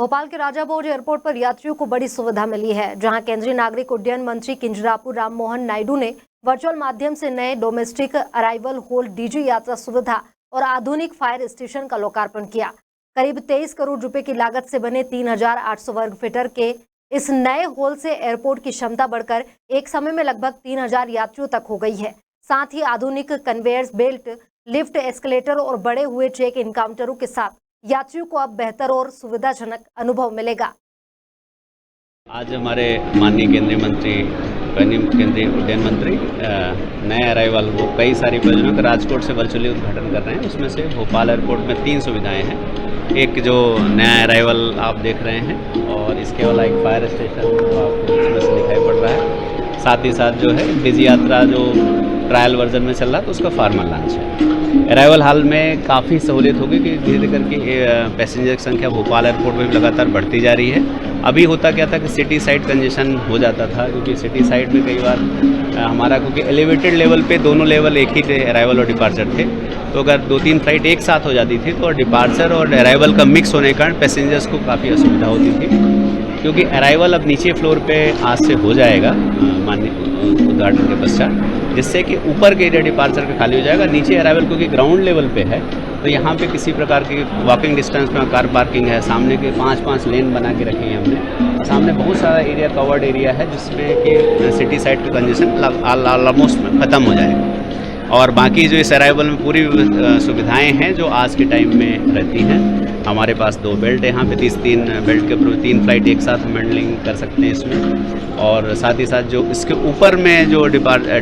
भोपाल के राजा भोज एयरपोर्ट पर यात्रियों को बड़ी सुविधा मिली है, जहां केंद्रीय नागरिक उड्डयन मंत्री किंजरापू राम मोहन नायडू ने वर्चुअल माध्यम से नए डोमेस्टिक अराइवल होल्ड डीजी यात्रा सुविधा और आधुनिक फायर स्टेशन का लोकार्पण किया। करीब 23 करोड़ रुपए की लागत से बने 3800 वर्ग फीटर के इस नए होल से एयरपोर्ट की क्षमता बढ़कर एक समय में लगभग 3000 यात्रियों तक हो गई है। साथ ही आधुनिक कन्वेयर बेल्ट, लिफ्ट, एस्केलेटर और बढ़े हुए चेक इन काउंटरों के साथ यात्रियों को अब बेहतर और सुविधाजनक अनुभव मिलेगा। आज हमारे माननीय केंद्रीय मंत्री केंद्रीय उड्डयन मंत्री नए अराइवल वो कई सारी परियोजनाओं का राजकोट से वर्चुअली उद्घाटन कर रहे हैं। उसमें से भोपाल एयरपोर्ट में 3 सुविधाएं हैं। एक जो नया अराइवल आप देख रहे हैं और इसके वाला एक फायर स्टेशन आपको इसमें से दिखाई पड़ रहा है। साथ ही साथ जो है डीजी यात्रा जो ट्रायल वर्जन में चल रहा है तो उसका फार्मल लॉन्च है। अराइवल हाल में काफ़ी सहूलियत होगी कि धीरे धीरे करके पैसेंजर की संख्या भोपाल एयरपोर्ट में भी लगातार बढ़ती जा रही है। अभी होता क्या था कि सिटी साइड कंजेशन हो जाता था, क्योंकि सिटी साइड में कई बार हमारा क्योंकि एलिवेटेड लेवल पे दोनों लेवल एक ही थे, अराइवल और डिपार्चर थे, तो अगर 2-3 फ्लाइट एक साथ हो जाती थी तो डिपार्चर और अराइवल का मिक्स होने के कारण पैसेंजर्स को काफ़ी असुविधा होती थी। क्योंकि अराइवल अब नीचे फ्लोर पे आज से हो जाएगा माननीय उद्घाटन के पश्चात, जिससे कि ऊपर के एरिया डिपार्चर का खाली हो जाएगा। नीचे अराइवल क्योंकि ग्राउंड लेवल पे है तो यहाँ पे किसी प्रकार की वॉकिंग डिस्टेंस में कार पार्किंग है। सामने के 5-5 लेन बना के रखे हैं हमने। सामने बहुत सारा एरिया कवर्ड एरिया है जिसमें कि सिटी साइड का कंजेशन ऑलमोस्ट ख़त्म हो जाएगा। और बाकी जो इस अराइवल में पूरी सुविधाएं हैं जो आज के टाइम में रहती हैं। हमारे पास 2 बेल्ट है यहाँ पे, 3 बेल्ट के ऊपर 3 फ्लाइट एक साथ हम हैंडलिंग कर सकते हैं इसमें। और साथ ही साथ जो इसके ऊपर में जो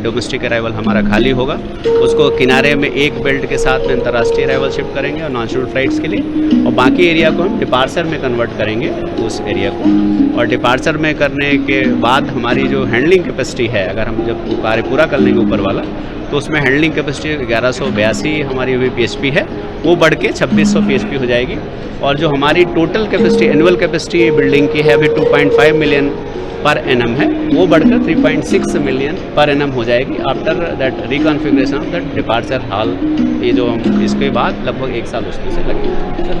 डोमेस्टिक अराइवल हमारा खाली होगा उसको किनारे में एक बेल्ट के साथ में अंतर्राष्ट्रीय अराइवल शिफ्ट करेंगे और नॉन शेड्यूल्ड फ्लाइट्स के लिए, और बाकी एरिया को हम डिपार्चर में कन्वर्ट करेंगे उस एरिया को। और डिपार्चर में करने के बाद हमारी जो हैंडलिंग कैपेसिटी है, अगर हम जब कार्य पूरा कर लेंगे ऊपर वाला, तो उसमें हैंडलिंग कैपेसिटी 1182 हमारी हुई PHP है, वो बढ़ के 2600 PHP हो जाएगी। और जो हमारी total capacity annual capacity building की है अभी 2.5 मिलियन पर एनम है, वो बढ़कर 3.6 मिलियन पर एनम हो जाएगी after that reconfiguration of that departure hall. ये जो इसके बाद लगभग 1 साल उसमें से लगेगा।